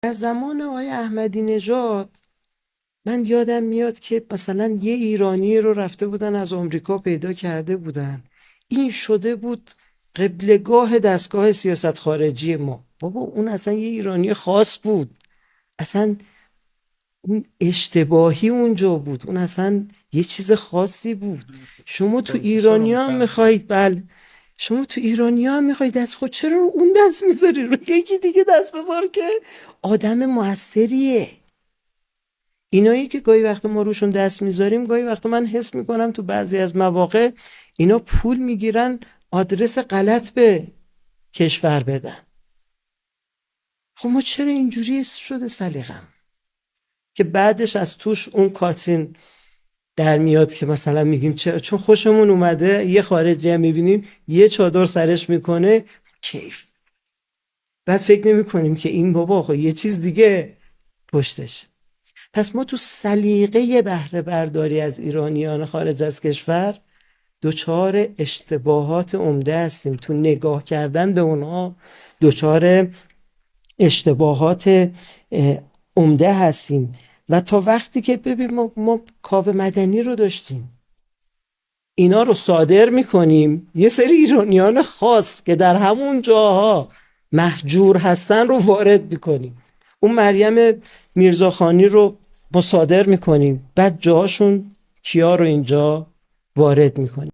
در زمان آقای احمدی نژاد من یادم میاد که مثلا یه ایرانی رو رفته بودن از آمریکا پیدا کرده بودن، این شده بود قبلگاه دستگاه سیاست خارجی ما. بابا اون اصلا یه ایرانی خاص بود، اصلا اون اشتباهی اونجا بود، اون اصلا یه چیز خاصی بود. شما تو پروفسور رو ایرانی ها میفهمه. میخواید، بله، شما تو ایرانی ها میخواید دست خود، چرا رو اون دست میذاری؟ رو یکی دیگه دست بذار که آدم موثریه. اینایی که گاهی وقت ما روشون دست میذاریم، گاهی وقت من حس میکنم تو بعضی از مواقع اینا پول میگیرن آدرس غلط به کشور بدن. خب ما چرا اینجوری شده سلیقم که بعدش از توش اون کاترین در میاد که مثلا میگیم چون خوشمون اومده یه خارجی هم میبینیم یه چادر سرش میکنه کیف، بعد فکر نمی کنیم که این بابا خب یه چیز دیگه پشتش. پس ما تو سلیقه بهره برداری از ایرانیان خارج از کشور دوچار اشتباهات عمده هستیم، تو نگاه کردن به اونها دوچار اشتباهات عمده هستیم. و تا وقتی که ببین ما کاوه مدنی رو داشتیم، اینا رو صادر میکنیم، یه سری ایرانیان خاص که در همون جاها مهجور هستن رو وارد میکنیم. اون مریم میرزاخانی رو ما صادر میکنیم، بعد جاهاشون کیا رو اینجا وارد میکنیم.